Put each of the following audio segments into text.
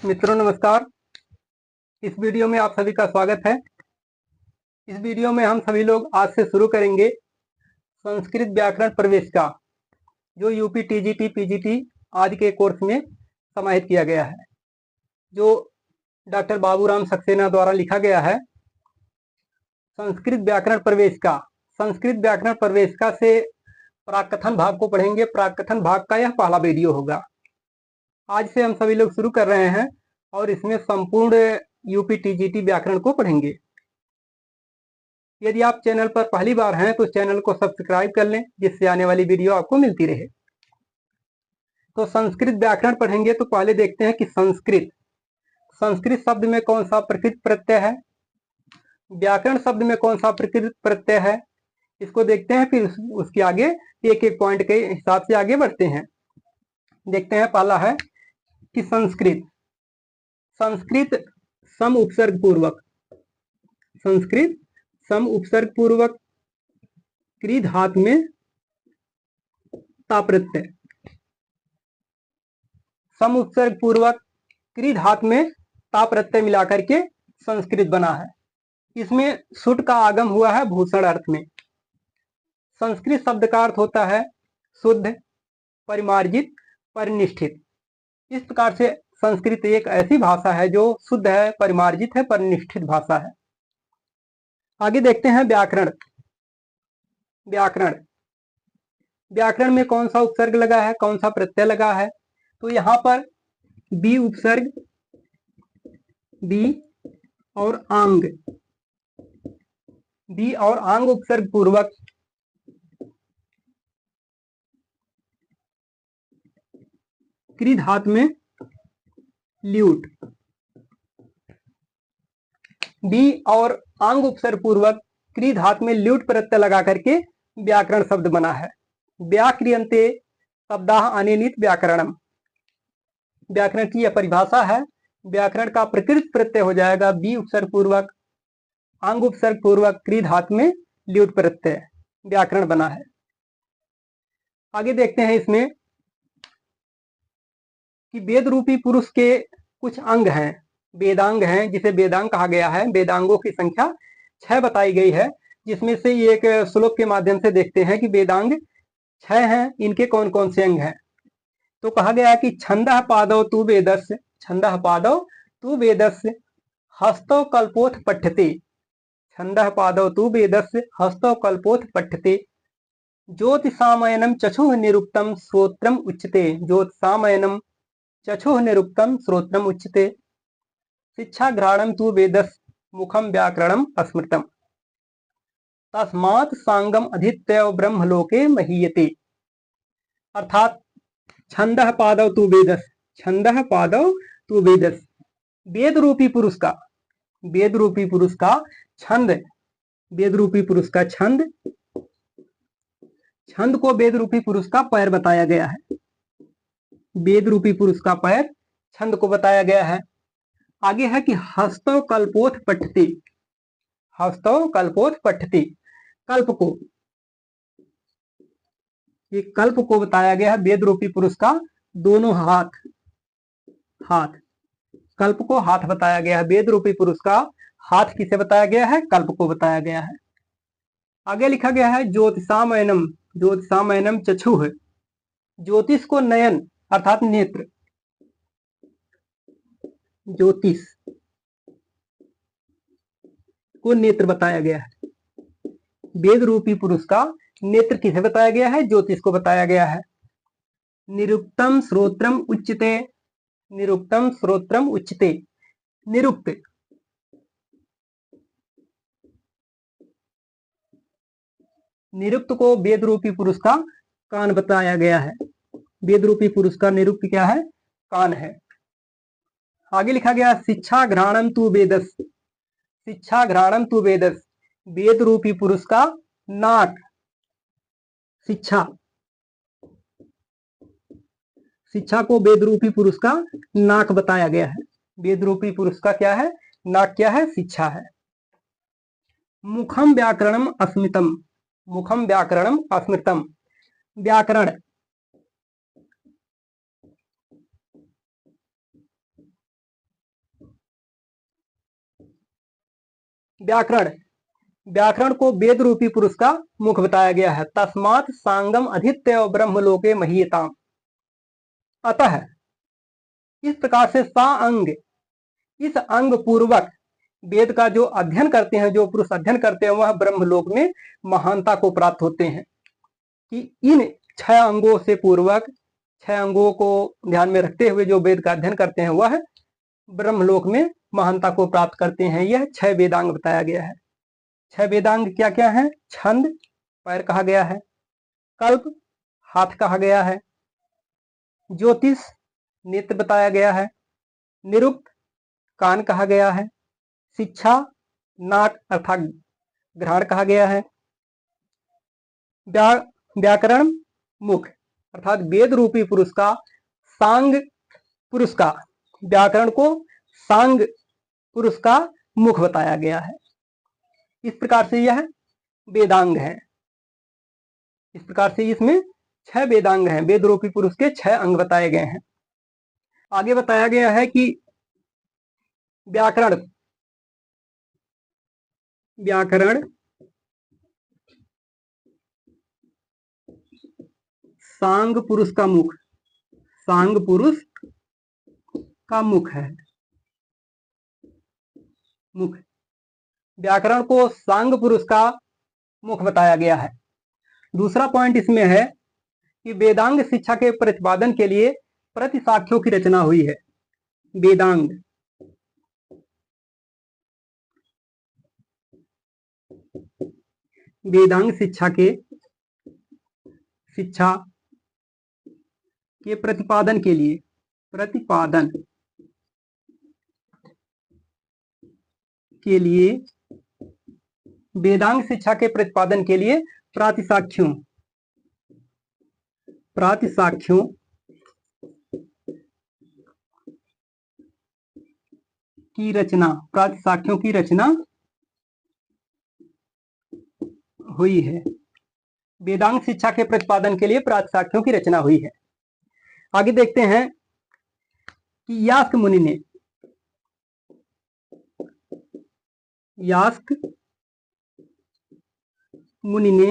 मित्रों नमस्कार। इस वीडियो में आप सभी का स्वागत है। इस वीडियो में हम सभी लोग आज से शुरू करेंगे संस्कृत व्याकरण प्रवेश का, जो यूपी टीजीटी पीजीटी आदि के कोर्स में समाहित किया गया है, जो डॉक्टर बाबूराम सक्सेना द्वारा लिखा गया है। संस्कृत व्याकरण प्रवेश का से प्राकथन भाग को पढ़ेंगे। प्राकथन भाग का यह पहला वीडियो होगा। आज से हम सभी लोग शुरू कर रहे हैं और इसमें संपूर्ण यूपी टीजीटी व्याकरण को पढ़ेंगे। यदि आप चैनल पर पहली बार हैं तो चैनल को सब्सक्राइब कर लें, जिससे आने वाली वीडियो आपको मिलती रहे। तो संस्कृत व्याकरण पढ़ेंगे तो पहले देखते हैं कि संस्कृत शब्द में कौन सा प्रकृत प्रत्यय है, व्याकरण शब्द में कौन सा प्रकृत प्रत्यय है, इसको देखते हैं। फिर उसके आगे एक एक पॉइंट के हिसाब से आगे बढ़ते हैं। देखते हैं, पहला है कि संस्कृत सम उपसर्ग पूर्वक कृ धातु में ता प्रत्यय, सम उपसर्ग पूर्वक कृ धातु में ता प्रत्यय मिलाकर के संस्कृत बना है। इसमें सुट का आगम हुआ है भूषण अर्थ में। संस्कृत शब्द का अर्थ होता है शुद्ध, परिमार्जित, परिनिष्ठित। इस प्रकार से संस्कृत एक ऐसी भाषा है जो शुद्ध है, परिमार्जित है, परिनिष्ठित भाषा है। आगे देखते हैं व्याकरण में कौन सा उपसर्ग लगा है, कौन सा प्रत्यय लगा है। तो यहाँ पर बी उपसर्ग, बी और आंग उपसर्ग पूर्वक कृ धातु में ल्यूट, बी और आंग उपसर्ग पूर्वक कृ धातु में ल्यूट प्रत्यय लगा करके व्याकरण शब्द बना है। व्याक्रियन्ते शब्दाः अनेनित व्याकरणम, व्याकरण की यह परिभाषा है। व्याकरण का प्रकृत प्रत्यय हो जाएगा बी उपसर्ग पूर्वक आंग उपसर्ग पूर्वक कृ धातु में ल्यूट प्रत्यय, व्याकरण बना है। आगे देखते हैं इसमें कि वेद रूपी पुरुष के कुछ अंग हैं, वेदांग हैं, जिसे वेदांग कहा गया है। वेदांगों की संख्या 6 बताई गई है, जिसमें से एक श्लोक के माध्यम से देखते हैं कि वेदांग 6 हैं। इनके कौन कौन से अंग हैं। तो कहा गया कि छंदः पादौ तु वेदस्य हस्तौ कल्पोथ पठ्यते, छंदः पादौ तु वेदस्य हस्तौ कल्पोथ पठ्यते, ज्योतिषामयनम चक्षुः निरुक्तम श्रोत्रम उच्यते, ज्योतिषामयनम चक्षुः निरुक्तम श्रोत्रम उच्यते, शिक्षाघ्राणं तु वेदस्य मुखम व्याकरणम अस्मृतम, तस्मात् सांगम अधीत्य ब्रह्मलोके महीयते। अर्थात छंदः पादौ तु वेदस्य, वेद रूपी पुरुष का छंद, छंद को वेद रूपी पुरुष का पैर बताया गया है। वेद रूपी पुरुष का पैर छंद को बताया गया है। आगे है कि हस्तौ कल्पोथ पठ्यते, कल्प को बताया गया है। वेद रूपी पुरुष का दोनों हाथ, कल्प को हाथ बताया गया है। वेद रूपी पुरुष का हाथ किसे बताया गया है, कल्प को बताया गया है। आगे लिखा गया है ज्योतिषामयनम चक्षुः, ज्योतिष को नयन अर्थात नेत्र, ज्योतिष को नेत्र बताया गया है। वेद रूपी पुरुष का नेत्र किसे बताया गया है, ज्योतिष को बताया गया है। निरुक्तम श्रोत्रम उच्यते, निरुक्त को वेद रूपी पुरुष का कान बताया गया है। वेद रूपी पुरुष का निरुक्त क्या है, कान है। आगे लिखा गया शिक्षाघ्राणं तु वेदस्य, वेद रूपी पुरुष का नाक, शिक्षा को वेद रूपी पुरुष का नाक बताया गया है। वेद रूपी पुरुष का क्या है, नाक क्या है, शिक्षा है। मुखम व्याकरणम अस्मितम, व्याकरण व्याकरण, व्याकरण को वेद रूपी पुरुष का मुख बताया गया है। तस्मात् सांगम अधित्य ब्रह्मलोके महीयताम। अतः इस प्रकार से सा अंग, इस अंग पूर्वक वेद का जो अध्ययन करते हैं, जो पुरुष अध्ययन करते हैं, वह ब्रह्मलोक में महानता को प्राप्त होते हैं। कि इन 6 अंगों से पूर्वक, 6 अंगों को ध्यान में रखते हुए जो वेद का अध्ययन करते हैं वह ब्रह्मलोक में महानता को प्राप्त करते हैं। यह 6 वेदांग बताया गया है। 6 वेदांग क्या क्या है? छंद पैर कहा गया है, कल्प हाथ कहा गया है, ज्योतिष नेत्र बताया गया है, निरुक्त कान कहा गया है, शिक्षा नाक अर्थात घ्राण कहा गया है, व्याकरण मुख अर्थात वेद रूपी पुरुष का, सांग पुरुष का, व्याकरण को सांग पुरुष का मुख बताया गया है। इस प्रकार से यह वेदांग है। इस प्रकार से इसमें 6 वेदांग हैं। वेद रूपी पुरुष के 6 अंग बताए गए हैं। आगे बताया गया है कि व्याकरण, व्याकरण सांग पुरुष का मुख, सांग पुरुष का मुख है। मुख, व्याकरण को सांग पुरुष का मुख बताया गया है। दूसरा पॉइंट इसमें है कि वेदांग शिक्षा के प्रतिपादन के लिए प्रतिसाख्यों की रचना हुई है। वेदांग, वेदांग शिक्षा के प्रतिपादन के लिए, प्रतिपादन के लिए, वेदांग शिक्षा के प्रतिपादन के लिए प्रातिसाख्यों की रचना, प्रातिसाख्यों की रचना हुई है। वेदांग शिक्षा के प्रतिपादन के लिए प्रातिसाख्यों की रचना हुई है। आगे देखते हैं कि यास्क मुनि ने, यास्क मुनि ने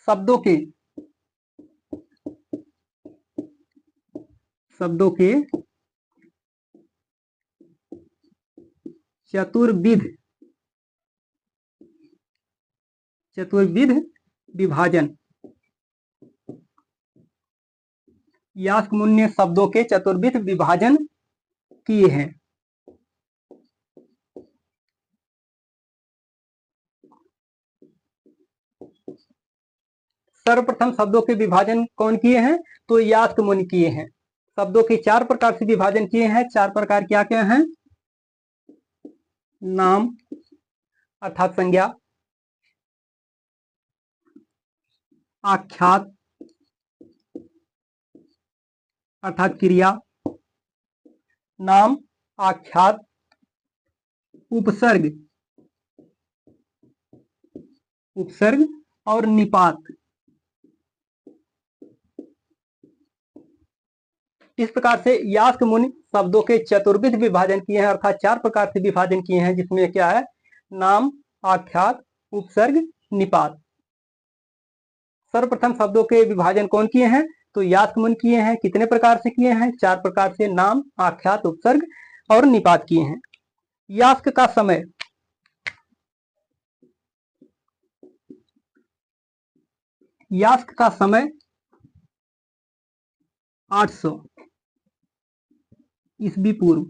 शब्दों के चतुर्विध विभाजन, यास्क मुनि ने शब्दों के चतुर्विध विभाजन किए हैं। सर्वप्रथम शब्दों के विभाजन कौन किए हैं? तो यास्क मुनि किए हैं। शब्दों के 4 प्रकार से विभाजन किए हैं। 4 प्रकार क्या क्या हैं? नाम अर्थात संज्ञा, आख्यात अर्थात क्रिया, नाम आख्यात, उपसर्ग और निपात। इस प्रकार से यास्क मुनि शब्दों के चतुर्विध विभाजन किए हैं, अर्थात 4 प्रकार से विभाजन किए हैं, जिसमें क्या है? नाम, आख्यात, उपसर्ग, निपात। सर्वप्रथम शब्दों के विभाजन कौन किए हैं? तो यास्क मुनि किए हैं। कितने प्रकार से किए हैं? 4 प्रकार से, नाम, आख्यात, उपसर्ग और निपात किए हैं। यास्क का समय, यास्क का समय 800 ईस्वी पूर्व।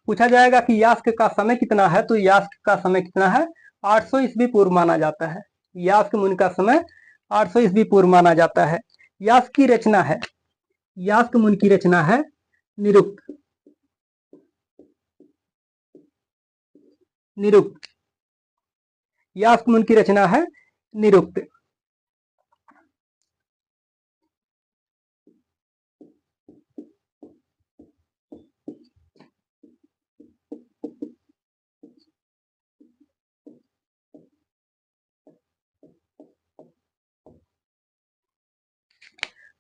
पूछा जाएगा कि यास्क का समय कितना है, तो यास्क का समय कितना है? 800 ईस्वी पूर्व माना जाता है। यास्क मुनि का समय 800 ईस्वी पूर्व माना जाता है। यास्क की रचना है, यास्क मुनि की रचना है निरुक्त। निरुक्त, यास्क मुनि की रचना है निरुक्त।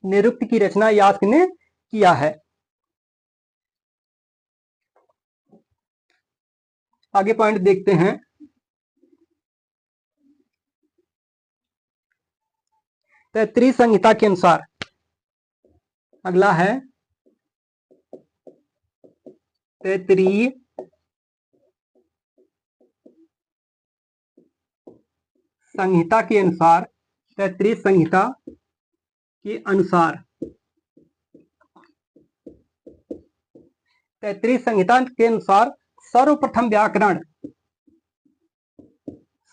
निरुक्त की रचना यास्क ने किया है। आगे पॉइंट देखते हैं। तैत्तिरीय संहिता के अनुसार अगला है तैत्तिरीय संहिता के अनुसार, तैत्तिरीय संहिता के अनुसार, तैत्तिरीय संहिता के अनुसार सर्वप्रथम व्याकरण,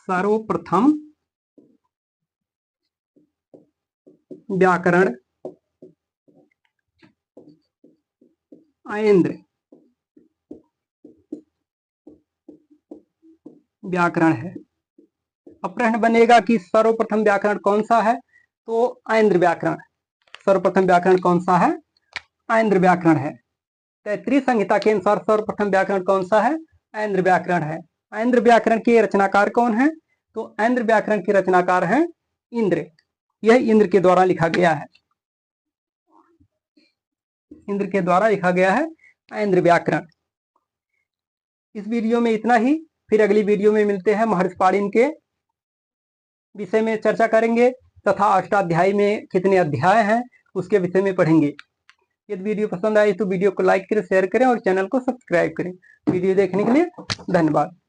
सर्वप्रथम व्याकरण ऐन्द्र व्याकरण है। अब प्रश्न बनेगा कि सर्वप्रथम व्याकरण कौन सा है, तो ऐन्द्र व्याकरण। सर्वप्रथम व्याकरण कौन सा है, ऐन्द्र व्याकरण है। तैत्तिरीय संहिता के अनुसार सर्वप्रथम व्याकरण कौन सा है, ऐन्द्र व्याकरण है। ऐन्द्र व्याकरण के रचनाकार कौन है, तो ऐन्द्र व्याकरण के रचनाकार हैं इंद्र। यह इंद्र के द्वारा लिखा गया है, इंद्र के द्वारा लिखा गया है ऐन्द्र व्याकरण। इस वीडियो में इतना ही, फिर अगली वीडियो में मिलते हैं। महर्षि पाणिनि के विषय में चर्चा करेंगे तथा अष्टाध्यायी में कितने अध्याय हैं उसके विषय में पढ़ेंगे। यदि वीडियो पसंद आए तो वीडियो को लाइक करें, शेयर करें और चैनल को सब्सक्राइब करें। वीडियो देखने के लिए धन्यवाद।